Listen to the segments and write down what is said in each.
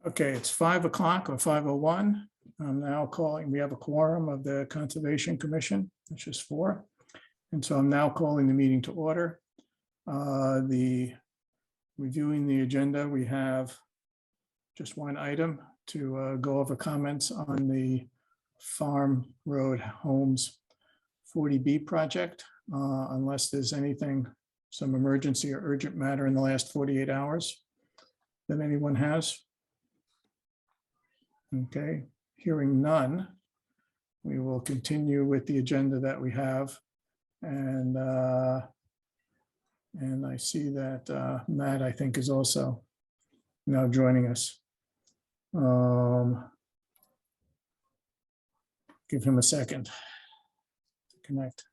Okay, it's 5 o'clock or 5:01. I'm now calling, we have a quorum of the Conservation Commission, which is 4. And so I'm now calling the meeting to order. Reviewing the agenda, we have just one item to go over comments on the Farm Road Homes 40B project, unless there's anything, some emergency or urgent matter in the last 48 hours that anyone has. Okay, hearing none, we will continue with the agenda that we have. And I see that Matt, I think, is also now joining us. Give him a second to connect.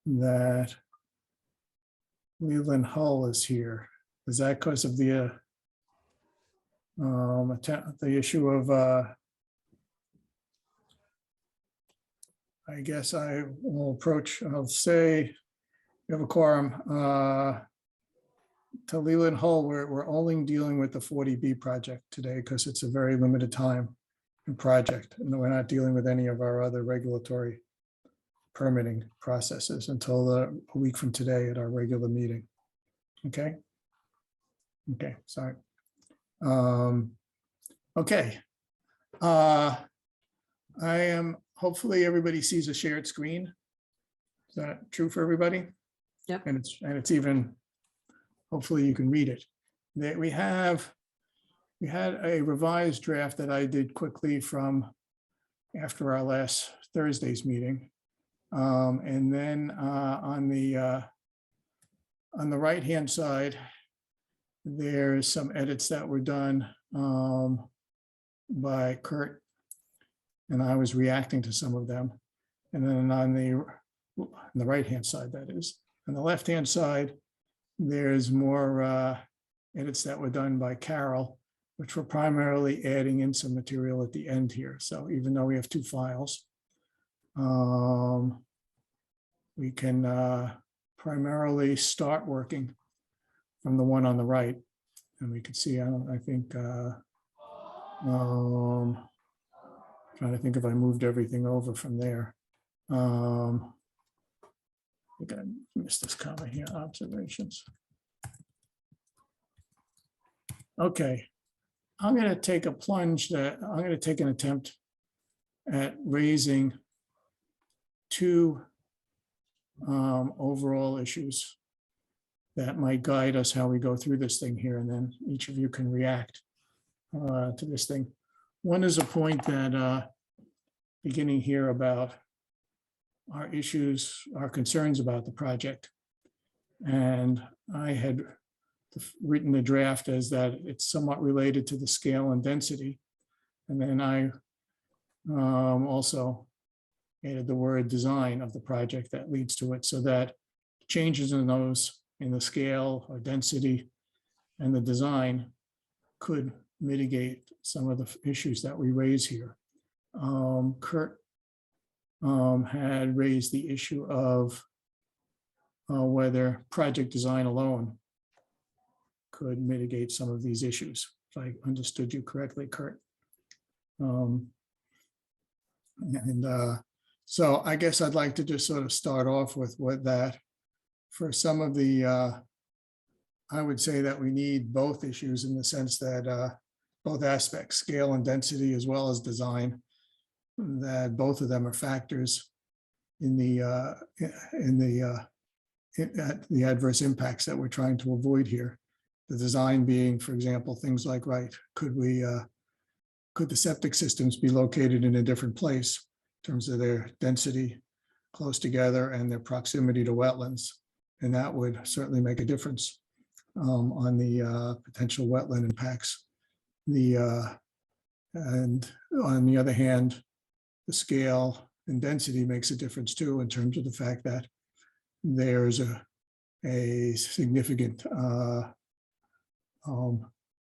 That Leland Hull is here. Is that because of the issue of I guess I will approach, I'll say we have a quorum to Leland Hull. We're only dealing with the 40B project today because it's a very limited time and project, and we're not dealing with any of our other regulatory permitting processes until a week from today at our regular meeting. Okay. Okay, sorry. Okay. I am, hopefully everybody sees a shared screen. Is that true for everybody? Yep. And it's even, hopefully you can read it. We had a revised draft that I did quickly from after our last Thursday's meeting. And then on the right-hand side, there's some edits that were done by Kurt, and I was reacting to some of them. And then on the right-hand side, that is. On the left-hand side, there's more edits that were done by Carol, which were primarily adding in some material at the end here. So even though we have 2 files, we can primarily start working from the one on the right. And we can see, I think, trying to think if I moved everything over from there. I think I missed this comma here, observations. Okay, I'm going to take a plunge I'm going to take an attempt at raising 2 overall issues that might guide us how we go through this thing here, and then each of you can react to this thing. One is a point that beginning here about our issues, our concerns about the project. And I had written the draft as that it's somewhat related to the scale and density. And then I also added the word design of the project that leads to it, so that changes in those, in the scale or density and the design, could mitigate some of the issues that we raise here. Kurt had raised the issue of whether project design alone could mitigate some of these issues, if I understood you correctly, Kurt. So I guess I'd like to just sort of start off with what that, for some of the, I would say that we need both issues in the sense that both aspects, scale and density, as well as design, that both of them are factors in the adverse impacts that we're trying to avoid here. The design being, for example, things like, right, could the septic systems be located in a different place in terms of their density close together and their proximity to wetlands? And that would certainly make a difference on the potential wetland impacts. And on the other hand, the scale and density makes a difference too, in terms of the fact that there's a significant,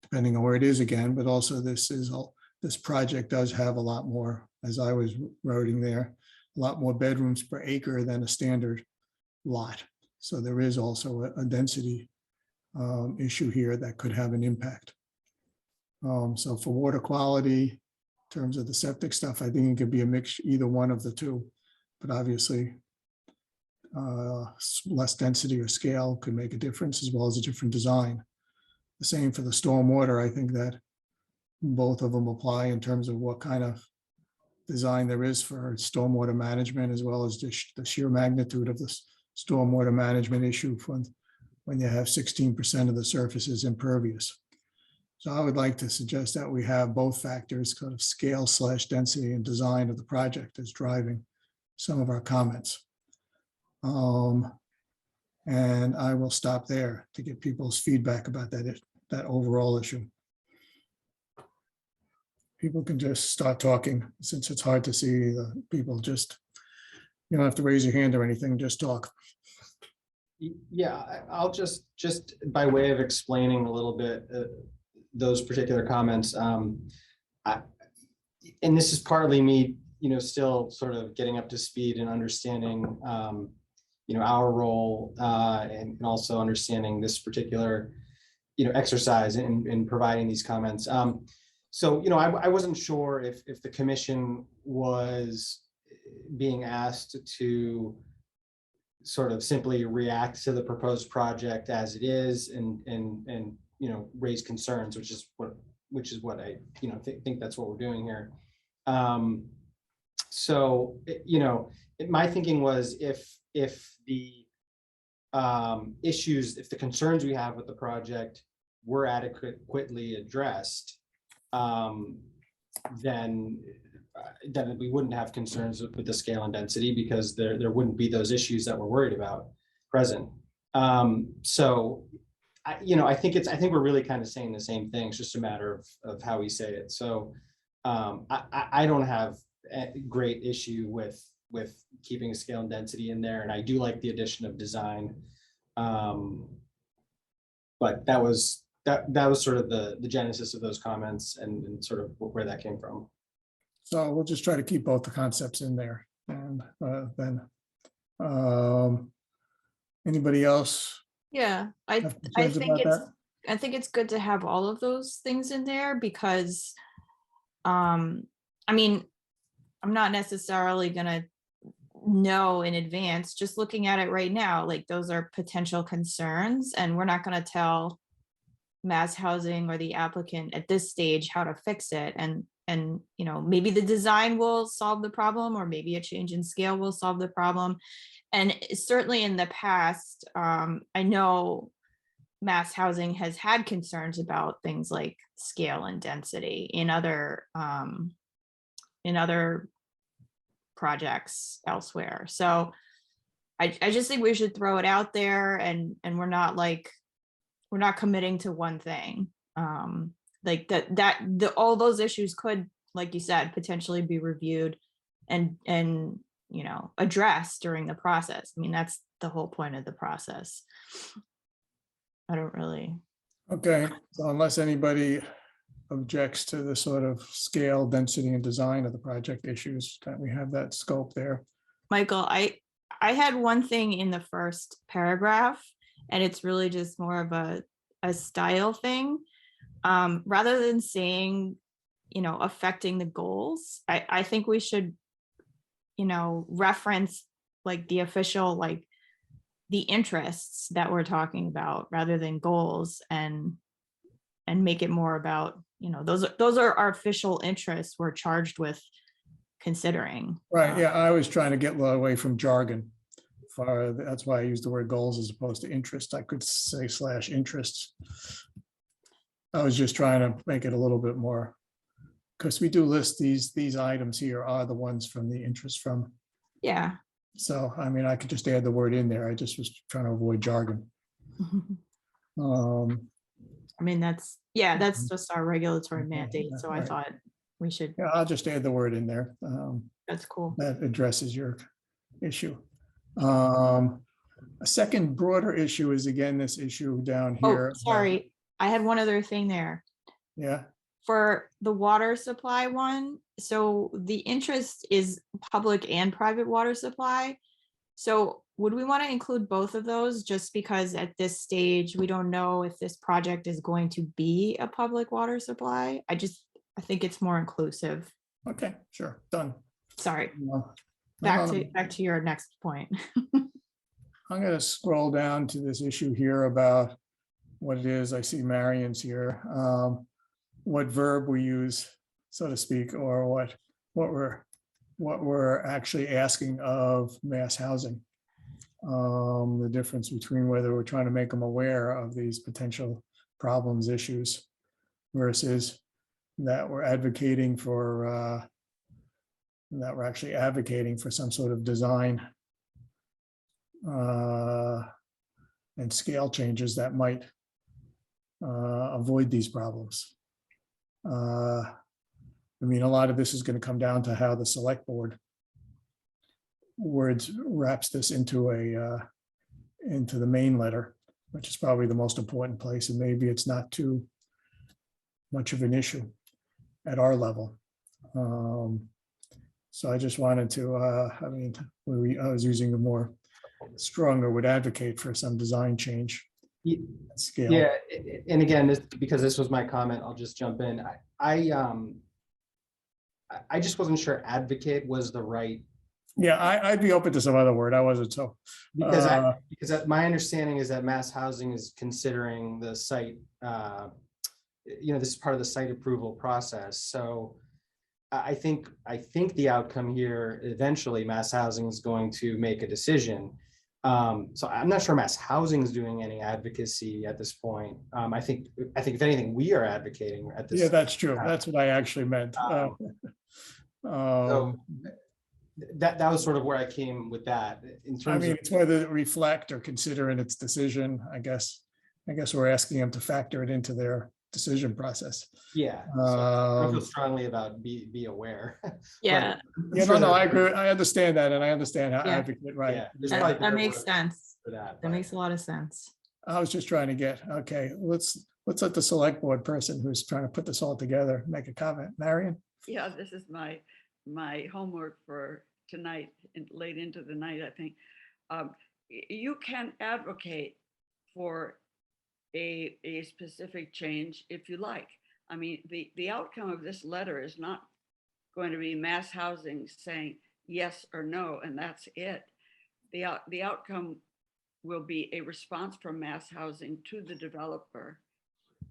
depending on where it is again, but also this project does have a lot more, as I was writing there, a lot more bedrooms per acre than a standard lot. So there is also a density issue here that could have an impact. So for water quality, in terms of the septic stuff, I think it could be a mix, either one of the two. But obviously, less density or scale could make a difference, as well as a different design. The same for the stormwater. I think that both of them apply in terms of what kind of design there is for stormwater management, as well as the sheer magnitude of the stormwater management issue when you have 16% of the surface is impervious. So I would like to suggest that we have both factors, kind of scale / density and design of the project, as driving some of our comments. And I will stop there to get people's feedback about that overall issue. People can just start talking, since it's hard to see the people. Just, you don't have to raise your hand or anything, just talk. Yeah, I'll just by way of explaining a little bit those particular comments. And this is partly me, still sort of getting up to speed and understanding, our role and also understanding this particular, exercise in providing these comments. So, I wasn't sure if the commission was being asked to sort of simply react to the proposed project as it is and raise concerns, which is what I think that's what we're doing here. So my thinking was if the issues, if the concerns we have with the project were adequately addressed, then we wouldn't have concerns with the scale and density, because there wouldn't be those issues that we're worried about present. So I think we're really kind of saying the same thing. It's just a matter of how we say it. So I don't have a great issue with keeping a scale and density in there, and I do like the addition of design. But that was sort of the genesis of those comments and sort of where that came from. So we'll just try to keep both the concepts in there. And then anybody else? Yeah, I think it's good to have all of those things in there, because I mean, I'm not necessarily gonna know in advance. Just looking at it right now, like, those are potential concerns, and we're not gonna tell Mass Housing or the applicant at this stage how to fix it. And maybe the design will solve the problem, or maybe a change in scale will solve the problem. And certainly in the past, I know Mass Housing has had concerns about things like scale and density in other projects elsewhere. So I just think we should throw it out there, and we're not committing to one thing. Like all those issues could, like you said, potentially be reviewed and addressed during the process. I mean, that's the whole point of the process. I don't really. Okay, so unless anybody objects to the sort of scale, density, and design of the project issues, that we have that scope there. Michael, I had one thing in the first paragraph, and it's really just more of a style thing. Rather than saying, affecting the goals, I think we should, reference like the official, like the interests that we're talking about, rather than goals, and make it more about, those are our official interests we're charged with considering. Right, yeah, I was trying to get away from jargon. That's why I used the word goals as opposed to interest. I could say / interests. I was just trying to make it a little bit more, because we do list these items here are the ones from the interest from. Yeah. So, I mean, I could just add the word in there. I just was trying to avoid jargon. I mean, that's just our regulatory mandate. So I thought we should. Yeah, I'll just add the word in there. That's cool. That addresses your issue. A second broader issue is, again, this issue down here. Oh, sorry. I had one other thing there. Yeah. For the water supply one, so the interest is public and private water supply. So would we want to include both of those just because at this stage, we don't know if this project is going to be a public water supply? I think it's more inclusive. Okay, sure, done. Sorry, No, back no, to your next point. I'm going to scroll down to this issue here about what it is. I see Marion's here. What verb we use, so to speak, or what we're actually asking of mass housing. The difference between whether we're trying to make them aware of these potential problems, issues, versus that we're advocating for, that we're actually advocating for some sort of design and scale changes that might avoid these problems. I mean, a lot of this is going to come down to how the select board wraps this into the main letter, which is probably the most important place, and maybe it's not too much of an issue at our level. So I just wanted to, I mean, I was using the more stronger, would advocate for some design change. Scale. Yeah, and again, because this was my comment, I'll just jump in. I just wasn't sure advocate was the right. Yeah, I'd be open to some other word. I wasn't so. Because my understanding is that mass housing is considering the site, this is part of the site approval process. So I think the outcome here, eventually mass housing is going to make a decision. So I'm not sure mass housing is doing any advocacy at this point. I think if anything, we are advocating at this. Yeah, that's true. That's what I actually meant. So that was sort of where I came with that. In terms I mean, of, it's whether to reflect or consider in its decision. I guess we're asking them to factor it into their decision process. yeah, so I feel strongly about be aware. Yeah. Yeah, no, I agree. I understand that, and I understand how advocate, right? Yeah, That makes sense. for that. That makes a lot of sense. I was just trying to get, okay, let's let the select board person who's trying to put this all together make a comment. Marion? Yeah, this is my homework for tonight, late into the night, I think. You can advocate for a specific change if you like. I mean, the outcome of this letter is not going to be mass housing saying yes or no, and that's it. The outcome will be a response from mass housing to the developer,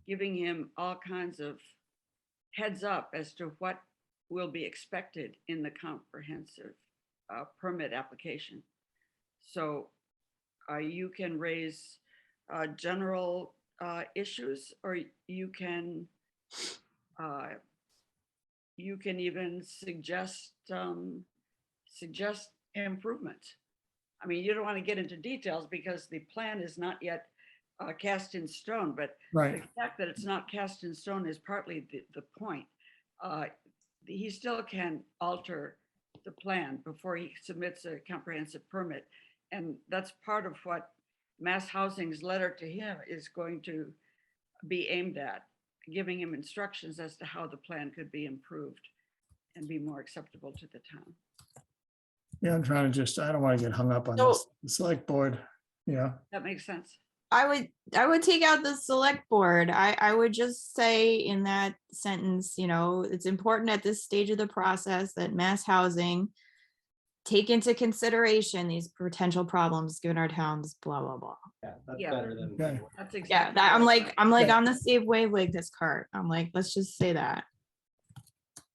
giving him all kinds of heads up as to what will be expected in the comprehensive permit application. So you can raise general issues, or you can even suggest improvements. I mean, you don't want to get into details because the plan is not yet cast in stone, but Right. the fact that it's not cast in stone is partly the point. He still can alter the plan before he submits a comprehensive permit. And that's part of what Mass Housing's letter to him is going to be aimed at, giving him instructions as to how the plan could be improved and be more acceptable to the town. Yeah, I'm trying to I don't want to get hung up on So- this. The select board, yeah. That makes sense. I would take out the select board. I would just say in that sentence, it's important at this stage of the process that mass housing take into consideration these potential problems given our towns, blah, blah, blah. Yeah, that's Yeah. better than. Okay. That's Yeah, exactly. I'm right. like Yeah. on the same wavelength as Kurt. I'm like, let's just say that.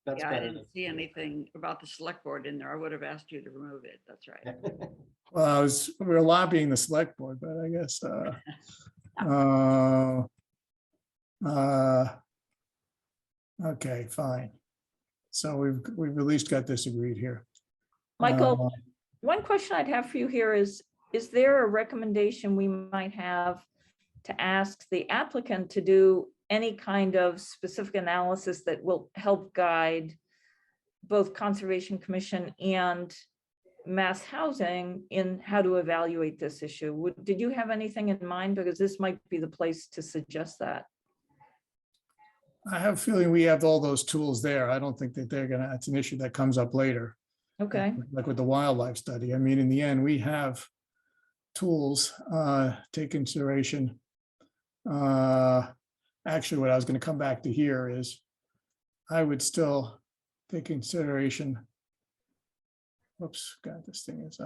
That's Yeah, I better didn't see anything about the select board in there. I would have asked you to remove it. That's right. than. Well, we were lobbying the select board, but I guess, okay, fine. So we've at least got this agreed here. Michael, one question I'd have for you here is there a recommendation we might have to ask the applicant to do any kind of specific analysis that will help guide both Conservation Commission and Mass Housing in how to evaluate this issue? Did you have anything in mind? Because this might be the place to suggest that. I have a feeling we have all those tools there. I don't think that it's an issue that comes up later. Okay, Like with the wildlife study. I mean, in the end, we have tools, take consideration. Actually, what I was going to come back to here is I would still take consideration. Whoops, God, this thing is,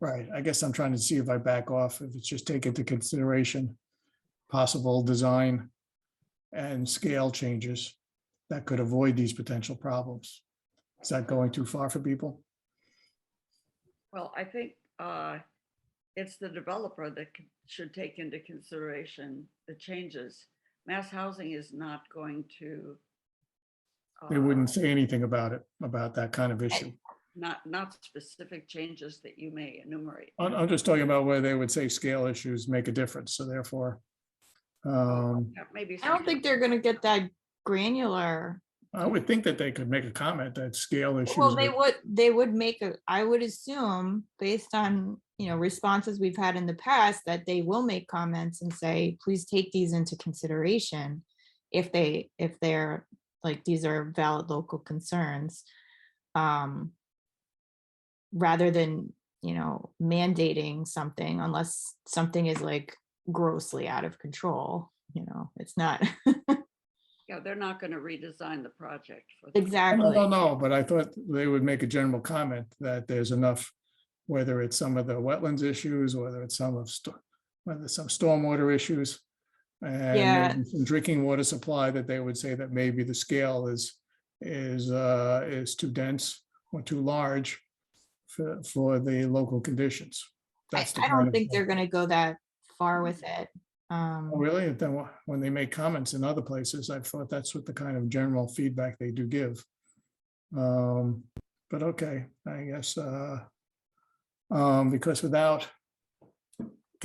right. I guess I'm trying to see if I back off, if it's just take into consideration possible design and scale changes that could avoid these potential problems. Is that going too far for people? Well, I think it's the developer that should take into consideration the changes. Mass housing is not going to. They wouldn't say anything about it, about that kind of issue. Not specific changes that you may enumerate. I'm just talking about where they would say scale issues make a difference. So therefore, Yeah, maybe. I don't think they're gonna get that granular. I would think that they could make a comment that scale issues. Well, they would make a, I would assume, based on, you know, responses we've had in the past, that they will make comments and say, please take these into consideration if they're like, these are valid local concerns. Rather than, you know, mandating something unless something is like grossly out of control, you know, it's not. Yeah, they're not going to redesign the project. Exactly. No, but I thought they would make a general comment that there's enough, whether it's some of the wetlands issues, whether it's some of, whether some stormwater issues, and maybe some drinking water supply, that they would say that maybe the scale is too dense or too large for the local conditions. I don't think they're going to go that far with it. Really? Then when they make comments in other places, I thought that's what the kind of general feedback they do give. But okay, I guess, because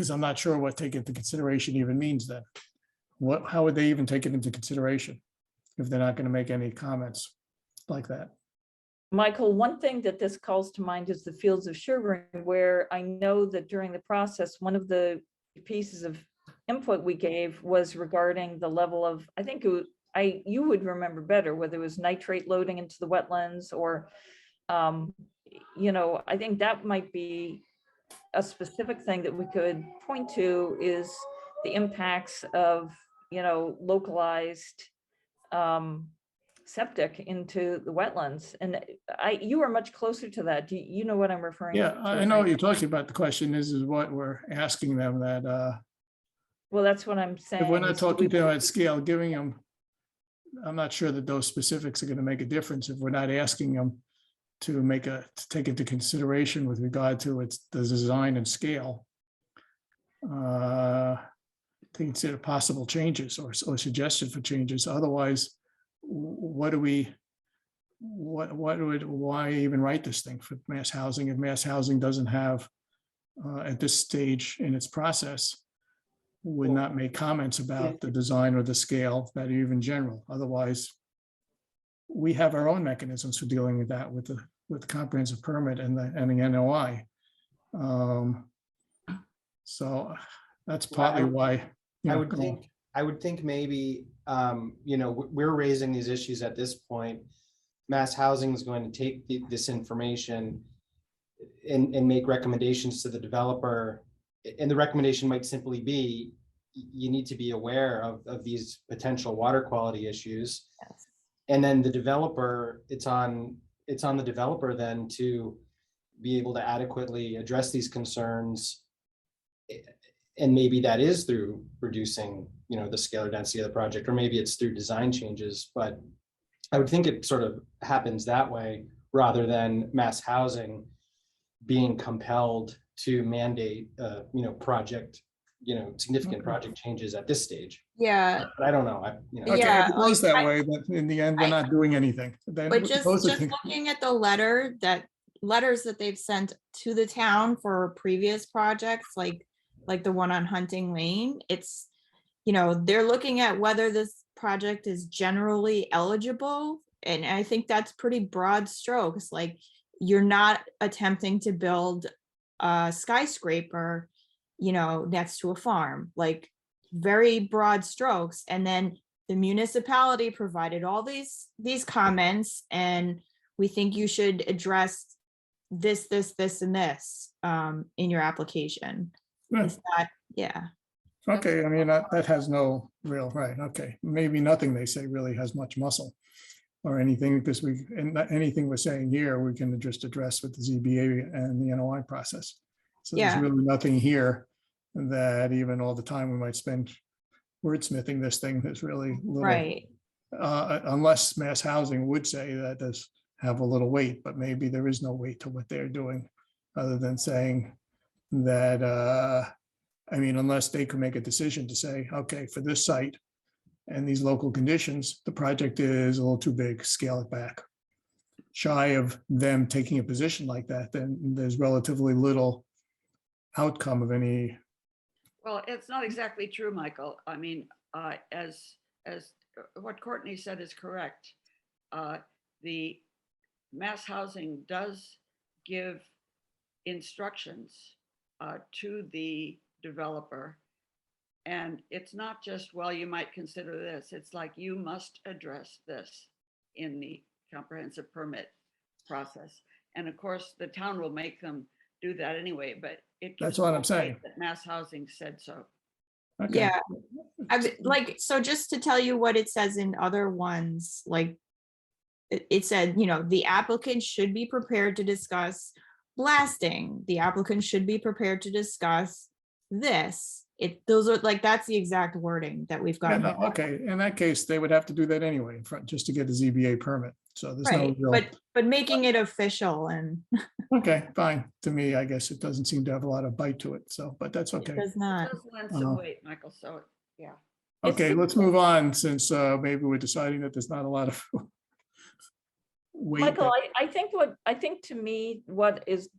I'm not sure what take into consideration even means then. How would they even take it into consideration if they're not going to make any comments like that? Michael, one thing that this calls to mind is the fields of Sherborn, where I know that during the process, one of the pieces of input we gave was regarding the level of, I think it was, you would remember better, whether it was nitrate loading into the wetlands or, you know, I think that might be a specific thing that we could point to, is the impacts of, you know, localized septic into the wetlands. And you are much closer to that. Do you know what I'm referring to? Yeah, I know what you're talking about. The question is what we're asking them, that well, that's what I'm saying. if we're not talking to them at scale, giving them, I'm not sure that those specifics are going to make a difference if we're not asking them to take into consideration with regard to the design and scale, to consider possible changes or suggestion for changes. Otherwise, why even write this thing for mass housing if mass housing doesn't have, at this stage in its process, would not make comments about the design or the scale that are even general. Otherwise, we have our own mechanisms for dealing with that with the comprehensive permit and the NOI. So that's partly why. I would think maybe, you know, we're raising these issues at this point. Mass housing is going to take this information and make recommendations to the developer. And the recommendation might simply be, you need to be aware of these potential water quality issues. Yes. And then the developer, it's on the developer then to be able to adequately address these concerns. And maybe that is through reducing, you know, the scalar density of the project, or maybe it's through design changes. But I would think it sort of happens that way, rather than mass housing being compelled to mandate, you know, significant project changes at this stage. Yeah. But I don't know. Okay, Yeah, if it goes like, that way, but in the end, we're not doing anything. Then But just those are things- looking at the letters that they've sent to the town for previous projects, like the one on Hunting Lane, it's, you know, they're looking at whether this project is generally eligible. And I think that's pretty broad strokes. Like, you're not attempting to build a skyscraper, you know, next to a farm, like very broad strokes. And then the municipality provided all these comments, and we think you should address this, and this in your application. Yeah. Is that, yeah. Okay, I mean, that has no real, right, okay, maybe nothing they say really has much muscle or anything, because anything we're saying here, we can just address with the ZBA and the NOI process. So there's Yeah. really nothing here that even all the time we might spend wordsmithing this thing, that's really little. Right. Unless mass housing would say that does have a little weight, but maybe there is no weight to what they're doing, other than saying that, I mean, unless they could make a decision to say, okay, for this site and these local conditions, the project is a little too big, scale it back. Shy of them taking a position like that, then there's relatively little outcome of any. Well, it's not exactly true, Michael. I mean, as what Courtney said is correct. The mass housing does give instructions to the developer. And it's not just, well, you might consider this. It's like, you must address this in the comprehensive permit process. And of course, the town will make them do that anyway, but it. That's what I'm saying. That mass housing said so. Okay. Yeah. Like, so just to tell you what it says in other ones, like it said, you know, the applicant should be prepared to discuss blasting. The applicant should be prepared to discuss this. Those are like, that's the exact wording that we've Yeah, got. no, okay, in that case, they would have to do that anyway in front, just to get a ZBA permit. So there's no Right, real, but making it official, and okay, fine. To me, I guess it doesn't seem to have a lot of bite to it, so, but that's it okay. does not. It does lend some weight, Michael, so, yeah. Okay, let's move on, since maybe we're deciding that there's not a lot of weight. Michael, I think to me, what is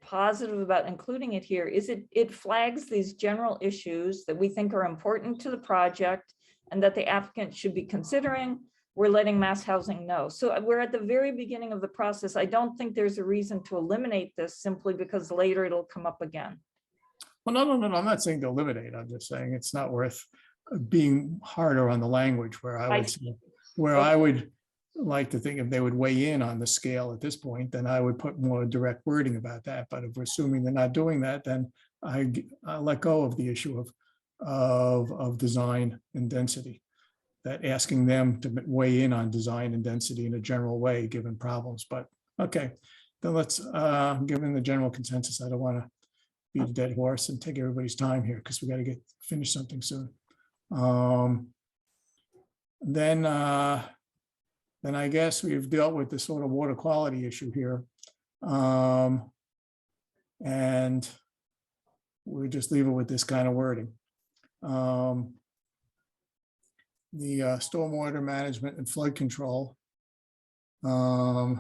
positive about including it here is it flags these general issues that we think are important to the project and that the applicant should be considering. We're letting mass housing know. So we're at the very beginning of the process. I don't think there's a reason to eliminate this simply because later it'll come up again. Well, no, I'm not saying to eliminate. I'm just saying it's not worth being harder on the language, where I would say, where I would like to think if they would weigh in on the scale at this point, then I would put more direct wording about that. But if we're assuming they're not doing that, then I let go of the issue of design and density. That asking them to weigh in on design and density in a general way, given problems. But okay, then let's, given the general consensus, I don't want to beat a dead horse and take everybody's time here, because we got to finish something soon. Then I guess we've dealt with the sort of water quality issue here. And we'll just leave it with this kind of wording. The stormwater management and flood control. We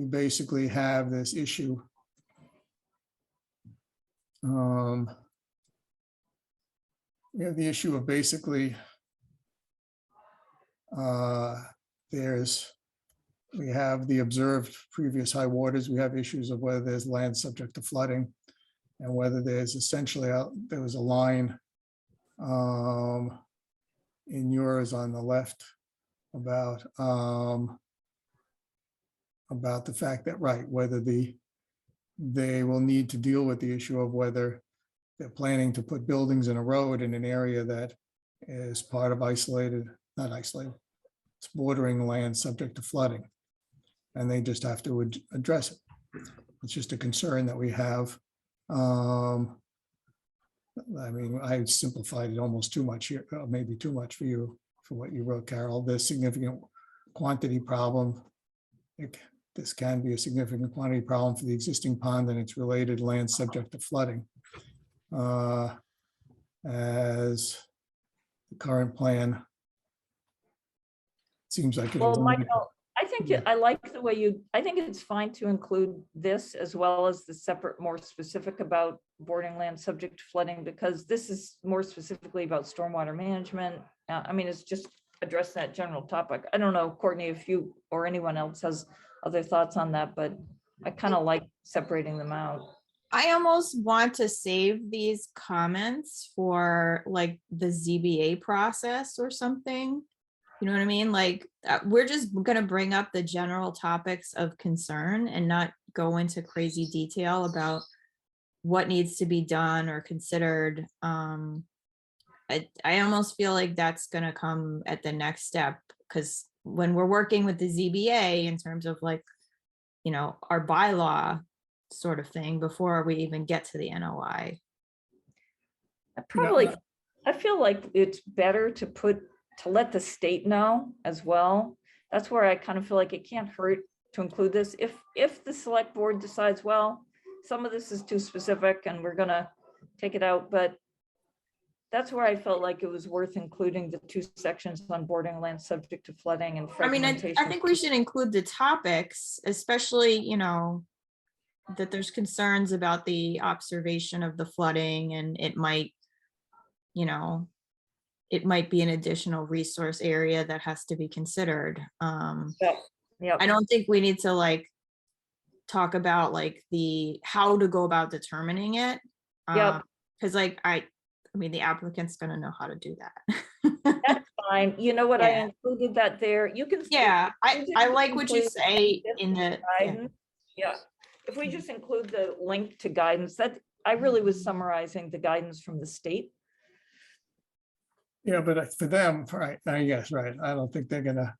basically have this issue. We have the issue of basically we have the observed previous high waters. We have issues of whether there's land subject to flooding, and whether there's essentially there was a line in yours on the left about the fact that, right, whether they will need to deal with the issue of whether they're planning to put buildings in a road in an area that is part of not isolated, it's bordering land subject to flooding. And they just have to address it. It's just a concern that we have. I mean, I simplified it almost too much here, maybe too much for you, for what you wrote, Carol. There's significant quantity problem. This can be a significant quantity problem for the existing pond and its related land subject to flooding. As the current plan seems like it. Well, Michael, I think I like the way I think it's fine to include this as well as the separate, more specific about bordering land subject to flooding, because this is more specifically about stormwater management. I mean, it's just address that general topic. I don't know, Courtney, if you or anyone else has other thoughts on that, but I kind of like separating them out. I almost want to save these comments for like the ZBA process or something. You know what I mean? Like, we're just gonna bring up the general topics of concern and not go into crazy detail about what needs to be done or considered. I almost feel like that's gonna come at the next step, because when we're working with the ZBA in terms of like, you know, our bylaw sort of thing before we even get to the NOI. Probably, I feel like it's better to let the state know as well. That's where I kind of feel like it can't hurt to include this. If the select board decides, well, some of this is too specific and we're gonna take it out, but that's where I felt like it was worth including the 2 sections on boarding land subject to flooding and I mean, fragmentation. I think we should include the topics, especially, you know, that there's concerns about the observation of the flooding, and it might, you know, it might be an additional resource area that has to be considered. Yep. I don't think we need to like talk about like the how to go about determining it. Yep. Because like I mean, the applicant's gonna know how to do that. That's fine. You know what? I Yeah. included that there. You can. Yeah, you I can like what you include say this in the, yeah. guidance. Yeah, if we just include the link to guidance, that I really was summarizing the guidance from the state. Yeah, but for them, right, I guess, right, I don't think they're gonna,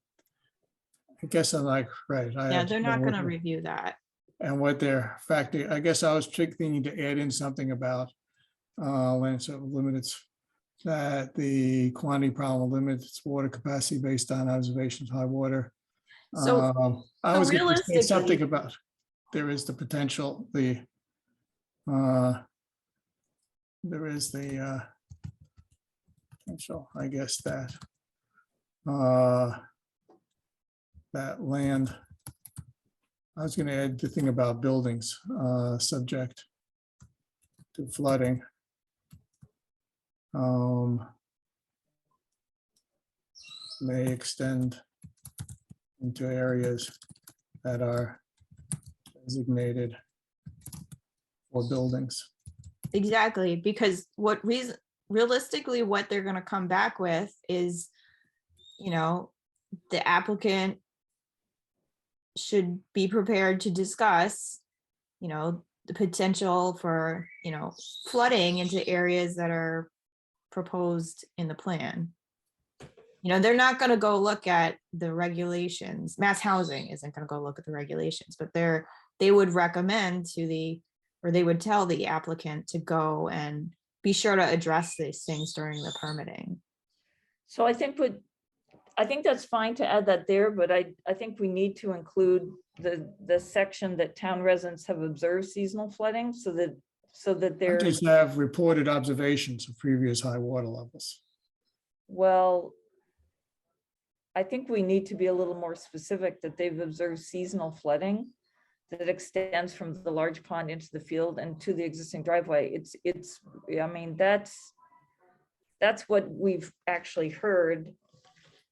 I guess I'm like, right. Yeah, they're not gonna review that. And what they're factoring, I guess I was thinking to add in something about land sort of limits, that the quantity problem limits water capacity based on observations of high water. So, I was going to say something realistically- about, there is the potential, there is the potential, I guess, that that land, I was going to add the thing about buildings subject to flooding. May extend into areas that are designated for buildings. Exactly, because what realistically, what they're gonna come back with is, you know, the applicant should be prepared to discuss, you know, the potential for, you know, flooding into areas that are proposed in the plan. You know, they're not gonna go look at the regulations. Mass Housing isn't gonna go look at the regulations, but they would recommend to the, or they would tell the applicant to go and be sure to address these things during the permitting. So I think that's fine to add that there, but I think we need to include the section that town residents have observed seasonal flooding so that they're. Just have reported observations of previous high water levels. Well, I think we need to be a little more specific that they've observed seasonal flooding that extends from the large pond into the field and to the existing driveway. I mean, that's what we've actually heard.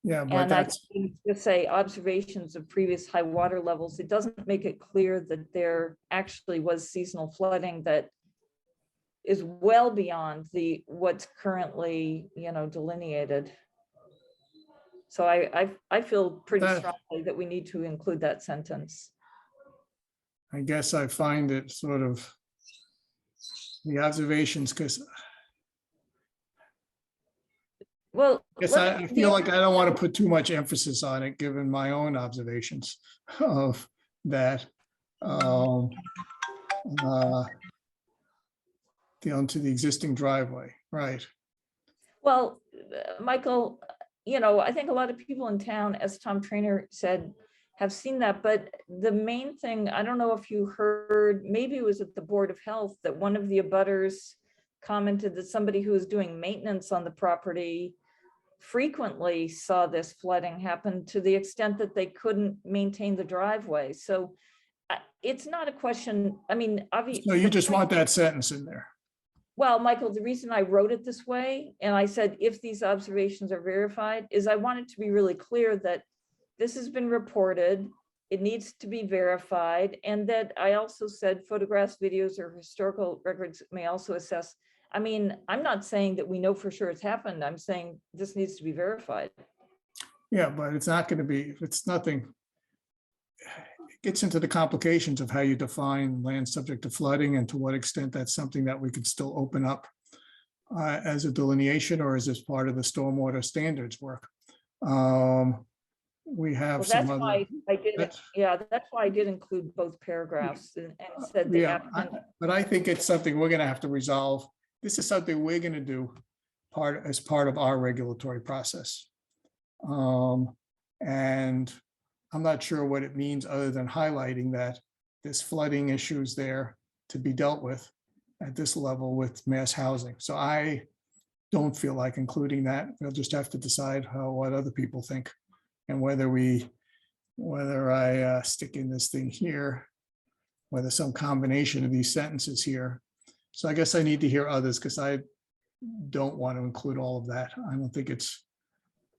Yeah, but And I that's, just say observations of previous high water levels. It doesn't make it clear that there actually was seasonal flooding that is well beyond what's currently, you know, delineated. So I feel pretty strongly that we need to include that sentence. I guess I find it sort of the observations, because Well, I feel like I don't want to put too much emphasis on it, given my own observations of that. Onto the existing driveway, right? Well, Michael, you know, I think a lot of people in town, as Tom Trainer said, have seen that, but the main thing, I don't know if you heard, maybe it was at the Board of Health, that one of the abutters commented that somebody who was doing maintenance on the property frequently saw this flooding happen to the extent that they couldn't maintain the driveway. So it's not a question, I mean, obviously. So you just want that sentence in there? Well, Michael, the reason I wrote it this way, and I said, if these observations are verified, is I wanted to be really clear that this has been reported, it needs to be verified, and that I also said photographs, videos, or historical records may also assess. I mean, I'm not saying that we know for sure it's happened. I'm saying this needs to be verified. Yeah, but it's not going to be, it's nothing. It gets into the complications of how you define land subject to flooding and to what extent that's something that we could still open up as a delineation or as part of the stormwater standards work. We have Well, some that's other. why I did, that's- yeah, that's why I did include both paragraphs and said the Yeah, applicant. but I think it's something we're going to have to resolve. This is something we're going to do as part of our regulatory process. And I'm not sure what it means other than highlighting that there's flooding issues there to be dealt with at this level with mass housing. So I don't feel like including that. We'll just have to decide what other people think and whether I stick in this thing here, whether some combination of these sentences here. So I guess I need to hear others because I don't want to include all of that. I don't think it's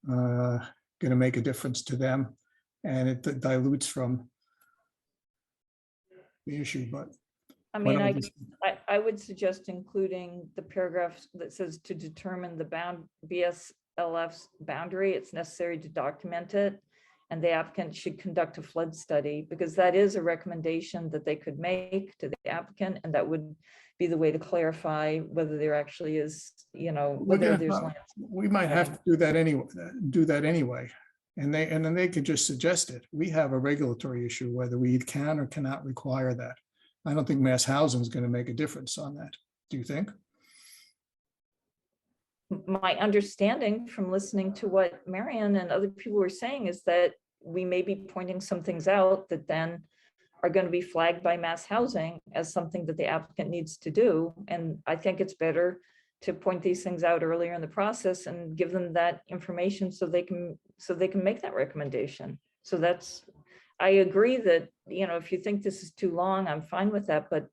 going to make a difference to them, and it dilutes from the issue. But I mean, I would suggest including the paragraph that says to determine the BSLF's boundary, it's necessary to document it. And the applicant should conduct a flood study, because that is a recommendation that they could make to the applicant. And that would be the way to clarify whether there actually is, whether there's land. We might have to do that anyway. And then they could just suggest it. We have a regulatory issue, whether we can or cannot require that. I don't think mass housing is going to make a difference on that. Do you think? My understanding from listening to what Marion and other people were saying is that we may be pointing some things out that then are going to be flagged by mass housing as something that the applicant needs to do. And I think it's better to point these things out earlier in the process and give them that information so they can make that recommendation. So I agree that, if you think this is too long, I'm fine with that, but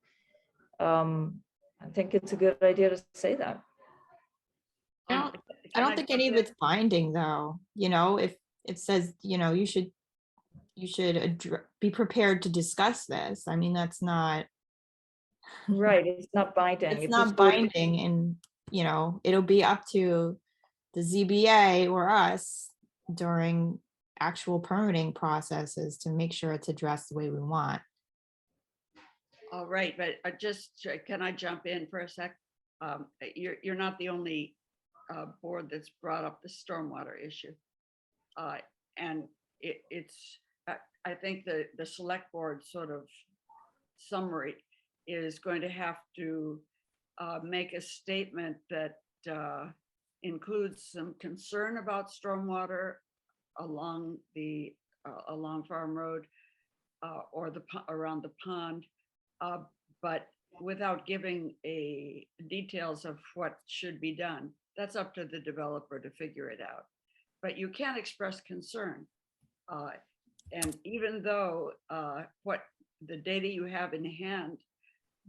I think it's a good idea to say that. I don't think any of it's binding though. If it says, you should be prepared to discuss this. I mean, that's not right. It's not binding. It's not binding, and it'll be up to the ZBA or us during actual permitting processes to make sure it's addressed the way we want. All right, but can I jump in for a sec? You're not the only board that's brought up the stormwater issue. And I think the select board sort of summary is going to have to make a statement that includes some concern about stormwater along Farm Road or around the pond, but without giving details of what should be done. That's up to the developer to figure it out. But you can express concern. And even though what the data you have in hand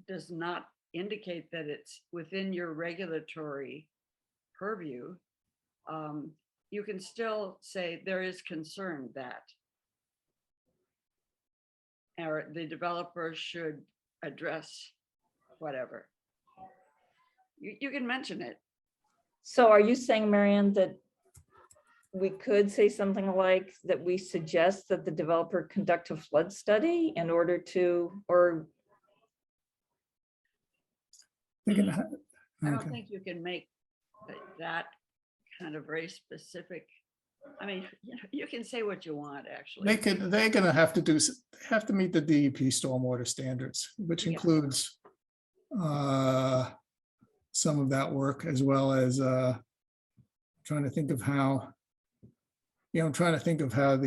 does not indicate that it's within your regulatory purview, you can still say there is concern that, or the developer should address whatever. You can mention it. So are you saying, Marianne, that we could say something like that we suggest that the developer conduct a flood study in order to, or? I don't think you can make that kind of very specific. I mean, you can say what you want, actually. They're going to have to meet the DEP stormwater standards, which includes some of that work, as well as trying to think of how, I'm trying to think of how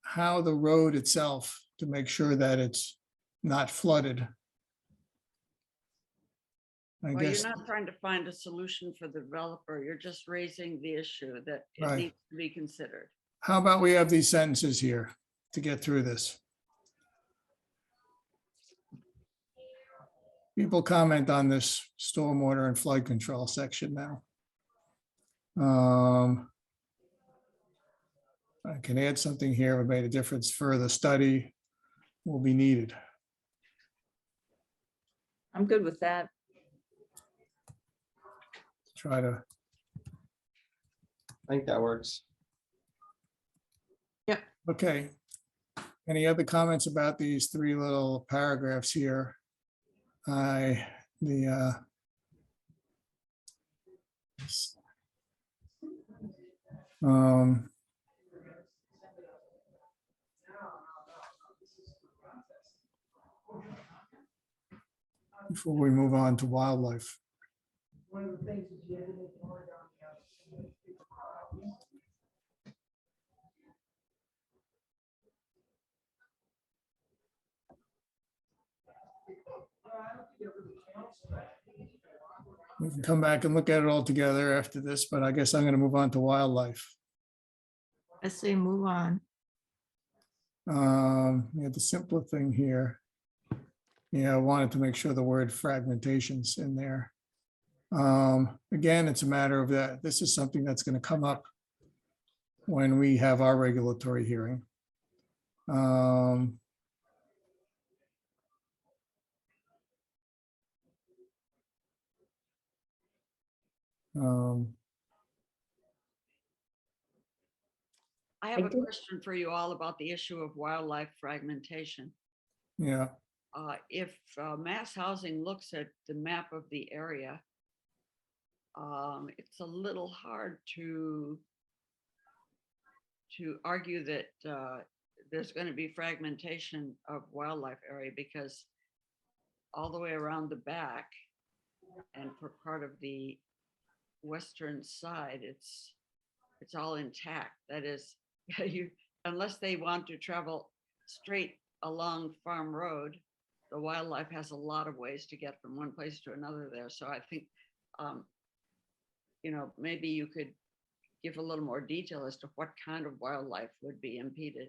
how the road itself, to make sure that it's not flooded. I guess you're not trying to find a solution for the developer. You're just raising the issue that it Right. needs to be considered. How about we have these sentences here to get through this? People comment on this stormwater and flood control section now. I can add something here that made a difference. Further study will be needed. I'm good with that. Try to I think that works. Okay. Any other comments about these three little paragraphs here? Um, before we move on to wildlife. We can come back and look at it all together after this, but I guess I'm going to move on to wildlife. I say move on. We had the simpler thing here. Yeah, I wanted to make sure the word fragmentation's in there. Again, it's a matter of that. This is something that's going to come up when we have our regulatory hearing. I have I a do- question for you all about the issue of wildlife fragmentation. Yeah, If mass housing looks at the map of the area, it's a little hard to argue that there's going to be fragmentation of wildlife area, because all the way around the back and for part of the western side, it's all intact. That is, you, unless they want to travel straight along Farm Road, the wildlife has a lot of ways to get from one place to another there. So I think, maybe you could give a little more detail as to what kind of wildlife would be impeded.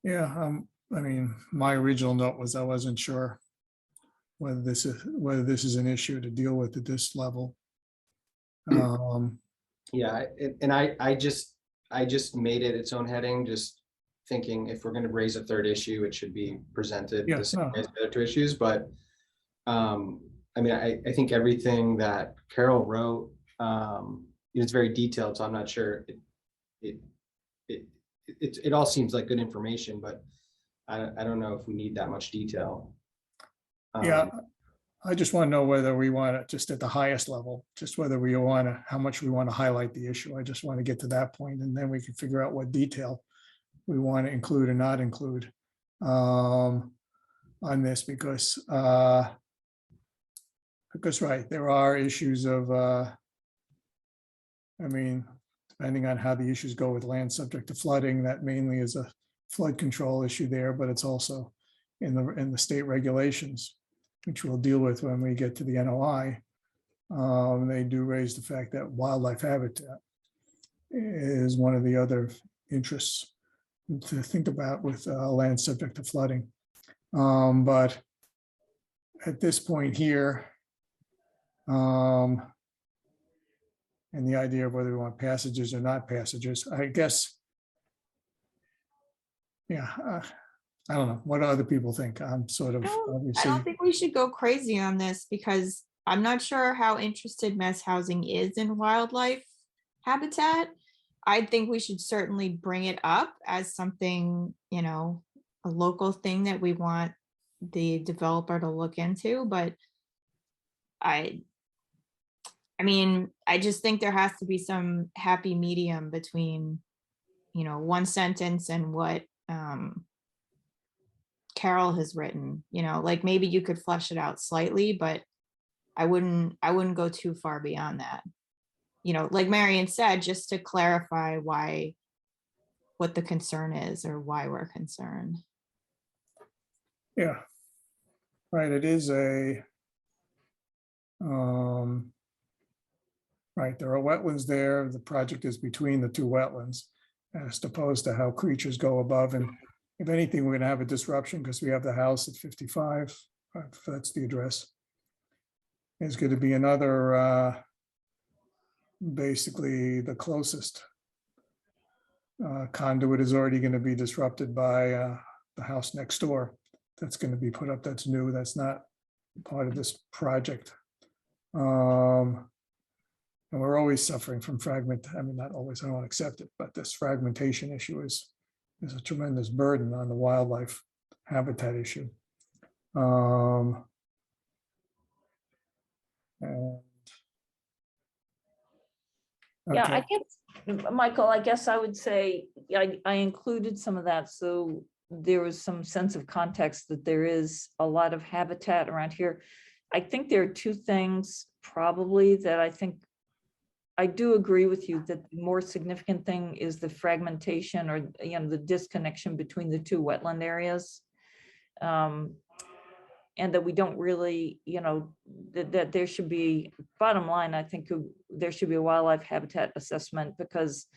yeah. I mean, my original note was I wasn't sure whether this is an issue to deal with at this level. Yeah, and I just made it its own heading, just thinking if we're going to raise a third issue, it should be presented Yeah, the same no. way as the other two issues. But I mean, I think everything that Carol wrote is very detailed, so I'm not sure it all seems like good information, but I don't know if we need that much detail. Yeah, I just want to know whether we want it just at the highest level, just whether we want to, how much we want to highlight the issue. I just want to get to that point, and then we can figure out what detail we want to include or not include on this, because right, there are issues of, I mean, depending on how the issues go with land subject to flooding, that mainly is a flood control issue there, but it's also in the state regulations, which we'll deal with when we get to the NOI. They do raise the fact that wildlife habitat is one of the other interests to think about with land subject to flooding. But at this point here, and the idea of whether we want passages or not passages, I guess, yeah, I don't know. What do other people think? I'm sort of I obviously, don't think we should go crazy on this, because I'm not sure how interested mass housing is in wildlife habitat. I think we should certainly bring it up as something, a local thing that we want the developer to look into, but I mean, I just think there has to be some happy medium between, one sentence and what Carol has written, like maybe you could flesh it out slightly, but I wouldn't go too far beyond that. Like Marion said, just to clarify what the concern is or why we're concerned. yeah, right. It is a, right, there are wetlands there. The project is between the two wetlands, as opposed to how creatures go above. And if anything, we're going to have a disruption because we have the house at 55. If that's the address. There's going to be another, basically the closest conduit is already going to be disrupted by the house next door. That's going to be put up. That's new. That's not part of this project. And we're always suffering from I mean, not always, I don't want to accept it, but this fragmentation issue is a tremendous burden on the wildlife habitat issue. And Yeah, okay. I guess, Michael, I guess I would say, I included some of that, so there was some sense of context that there is a lot of habitat around here. I think there are two things probably that I do agree with you that the more significant thing is the fragmentation, or, the disconnection between the two wetland areas. And that we don't really, that there should be, bottom line, I think there should be a wildlife habitat assessment, because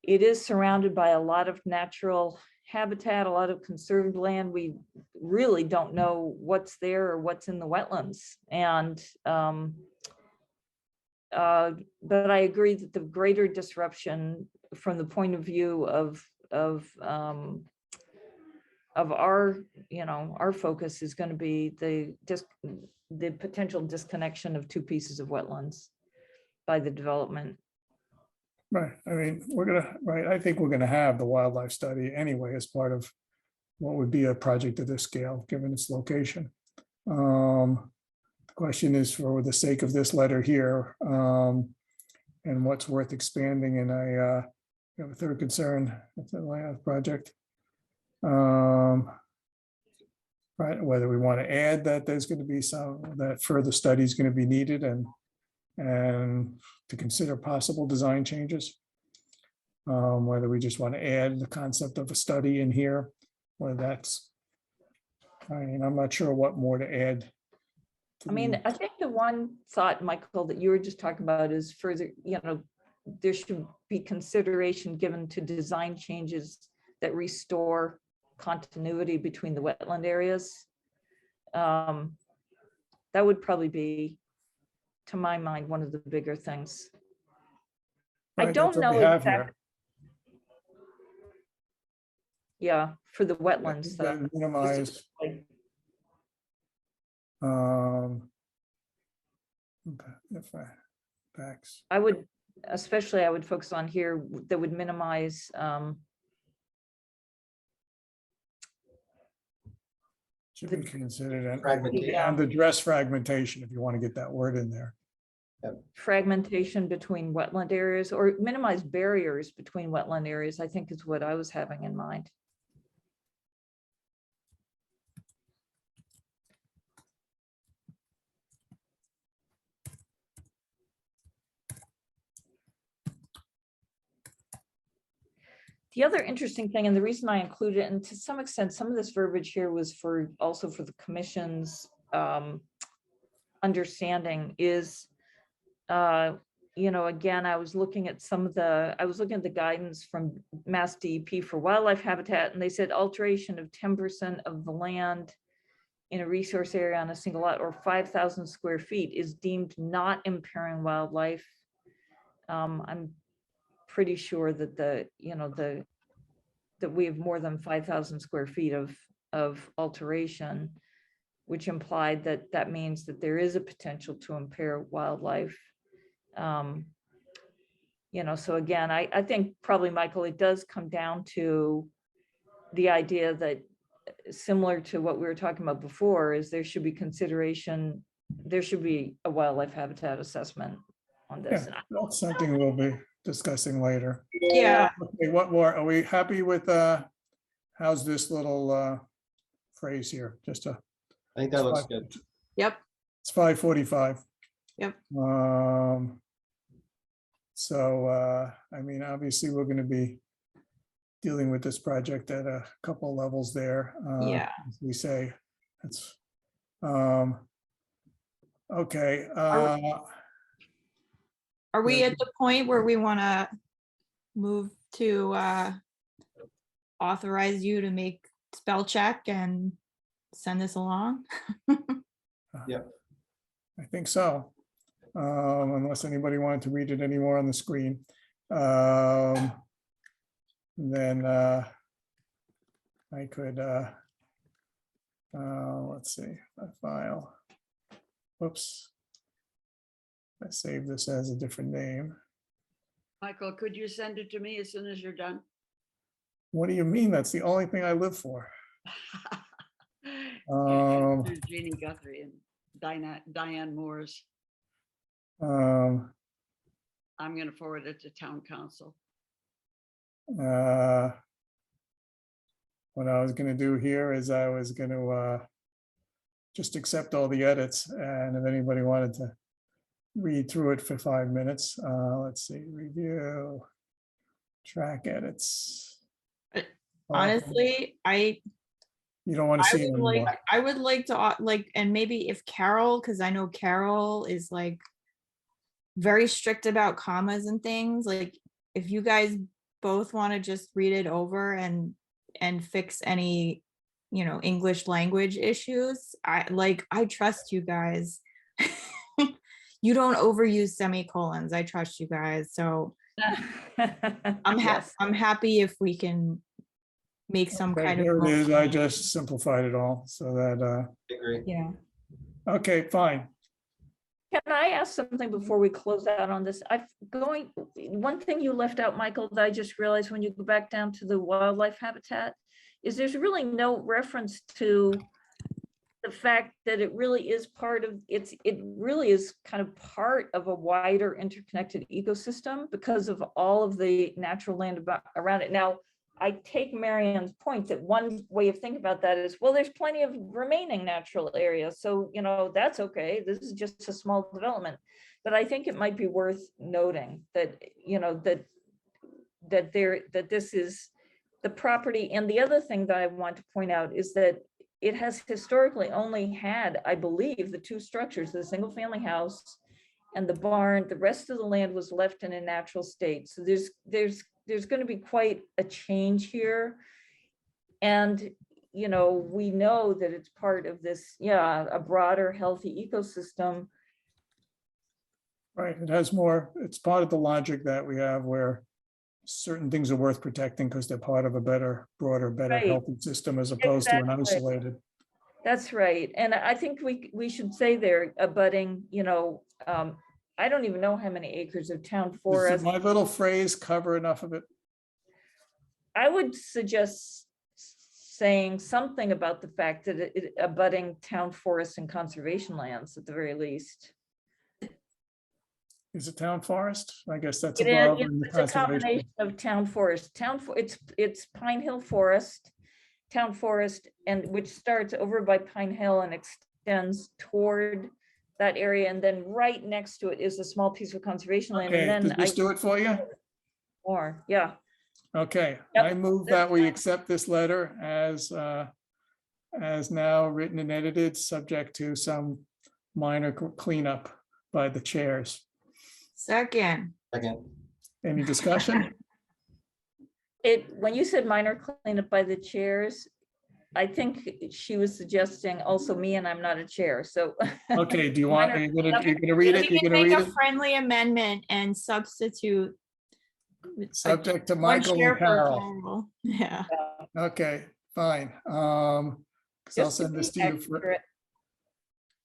it is surrounded by a lot of natural habitat, a lot of conserved land. We really don't know what's there or what's in the wetlands. And but I agree that the greater disruption from the point of view of our, our focus is going to be the potential disconnection of two pieces of wetlands by the development. Right. I mean, I think we're gonna have the wildlife study anyway as part of what would be a project of this scale, given its location. The question is, for the sake of this letter here, and what's worth expanding, and I have a third concern with the land project. Right, whether we want to add that there's going to be that further study is going to be needed, and to consider possible design changes. Whether we just want to add the concept of a study in here, whether that's, I mean, I'm not sure what more to add. I mean, I think the one thought, Michael, that you were just talking about is further, there should be consideration given to design changes that restore continuity between the wetland areas. That would probably be, to my mind, one of the bigger things. I Right, don't that's what we know have exactly. here. Yeah, for the wetlands. That minimize. Okay, if I backs. I would focus on here that would minimize Should be considered Fragmentation. and address fragmentation, if you want to get that word in there. fragmentation between wetland areas, or minimize barriers between wetland areas, I think is what I was having in mind. The other interesting thing, and the reason I included it, and to some extent, some of this verbiage here was also for the commission's understanding, is, again, I was looking at the guidance from Mass DEP for wildlife habitat, and they said alteration of 10% of the land in a resource area on a single lot or 5,000 square feet is deemed not impairing wildlife. I'm pretty sure that that we have more than 5,000 square feet of alteration, which implied that means that there is a potential to impair wildlife. So again, I think probably, Michael, it does come down to the idea that, similar to what we were talking about before, is there should be a wildlife habitat assessment on this. Yeah, that's something we'll be discussing later. Yeah. Okay, what more? Are we happy with how's this little phrase here? Just I think that looks good. Yep. It's 5:45. Yep. So I mean, obviously, we're going to be dealing with this project at a couple levels there. Yeah. As we say, it's okay. Are we at the point where we want to move to authorize you to make spell check and send this along? Yep. I think so. Unless anybody wanted to read it anymore on the screen. Then I could, let's see, a file. Whoops. I save this as a different name. Michael, could you send it to me as soon as you're done? What do you mean? That's the only thing I live for. There's Jeannie Guthrie and Diane Moore's. Um, I'm going to forward it to town council. what I was going to do here is I was going to just accept all the edits, and if anybody wanted to read through it for 5 minutes, let's see, review, track edits. Honestly, You don't want to see it anymore. I would like to like, and maybe if Carol, because I know Carol is like very strict about commas and things, like if you guys both want to just read it over and fix any, you know, English language issues, I trust you guys. You don't overuse semicolons. I trust you guys. So I'm happy if we can make some Okay, kind here of it is. I motion. just simplified it all so that, Agree. Yeah. okay, fine. Can I ask something before we close out on this? One thing you left out, Michael, that I just realized when you go back down to the wildlife habitat, is there's really no reference to the fact that it really is it really is kind of part of a wider interconnected ecosystem because of all of the natural land around it. Now, I take Marianne's point that one way of thinking about that is, well, there's plenty of remaining natural areas. So, you know, that's okay. This is just a small development. But I think it might be worth noting that, you know, that this is the property. And the other thing that I want to point out is that it has historically only had, I believe, the two structures, the single family house and the barn. The rest of the land was left in a natural state. So there's going to be quite a change here. And, you know, we know that it's part of this, a broader healthy ecosystem. Right, it has more, it's part of the logic that we have where certain things are worth protecting because they're part of a better, broader, better Right. healthy system as opposed to an Exactly. isolated. That's right. And I think we should say there abutting, you know, I don't even know how many acres of town Does forest. my little phrase cover enough of it? I would suggest saying something about the fact that it abutting town forests and conservation lands at the very least. Is it town forest? I guess that's It above. is, in the it's a conservation. combination of town forest, it's Pine Hill Forest, town forest, and which starts over by Pine Hill and extends toward that area. And then right next to it is a small piece of conservation land. Okay, And does then this do it for you? more, yeah. Okay, Yep. I move that we accept this letter as now written and edited, subject to some minor cleanup by the chairs. Second. Any discussion? When you said minor cleanup by the chairs, I think she was suggesting also me, and I'm not a chair, so. Okay, do you want, Minor you're gonna read it? We You're can gonna make read a it? friendly amendment and substitute. Subject to one Michael chair and for Carol. Carol. Yeah. Okay, fine. Because I'll Just to send this be to you. accurate.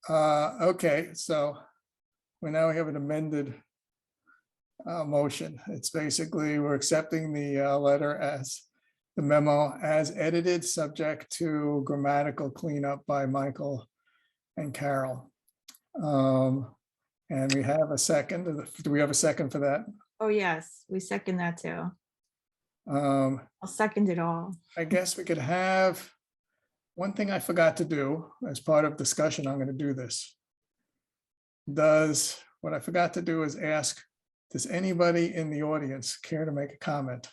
Okay, so we now have an amended motion. It's basically, we're accepting the letter as the memo as edited, subject to grammatical cleanup by Michael and Carol. And we have a second. Do we have a second for that? Oh, yes, we second that too. Um, I'll second it all. I guess we could have, one thing I forgot to do as part of discussion, I'm going to do this. What I forgot to do is ask, does anybody in the audience care to make a comment?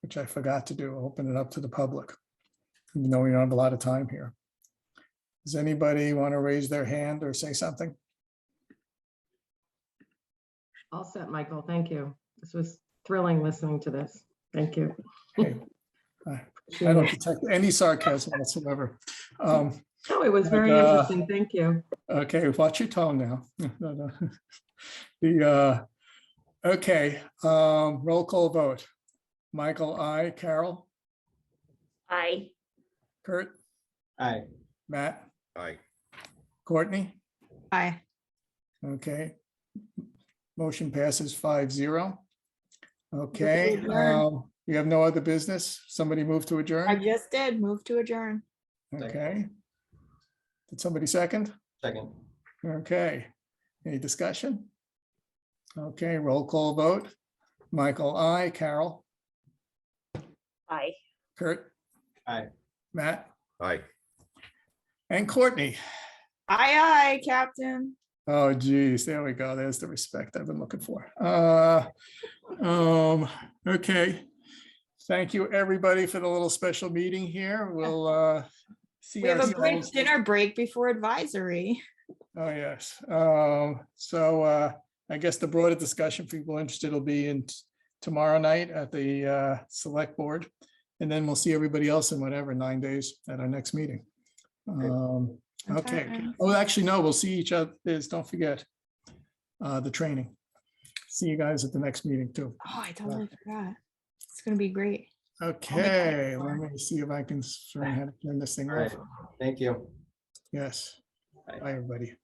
Which I forgot to do, open it up to the public, even though we don't have a lot of time here. Does anybody want to raise their hand or say something? All set, Michael. Thank you. This was thrilling listening to this. Thank you. Okay. I don't detect any sarcasm whatsoever. No, it was very interesting. Thank you. Okay, watch your tone now. No. Okay, roll call vote. Michael, aye. Carol, Aye. Kurt, Aye. Matt, Aye. Courtney. Aye. Okay. Motion passes 5-0. Okay, adjourn. we have no other business. Somebody move to I adjourn. just did move to adjourn. Okay. Did somebody second? Second. Okay. Any discussion? Okay, roll call vote. Michael, I, Carol, Aye. Kurt, Aye. Matt, Aye. and Courtney. Aye, Captain. Oh, geez, there we go. There's the respect I've been looking for. Okay. Thank you, everybody, for the little special meeting here. We'll see We have a brief ourselves. dinner break before advisory. Oh, yes. I guess the broader discussion for people interested will be in tomorrow night at the select board. And then we'll see everybody else in whatever, 9 days at our next meeting. Okay. Oh, actually, no, we'll see each other. Don't forget the training. See you guys at the next meeting too. Oh, I totally forgot. It's gonna be great. Okay, let me see if I can learn how to turn this thing All right. off. Thank you. Yes. Bye. Bye, everybody.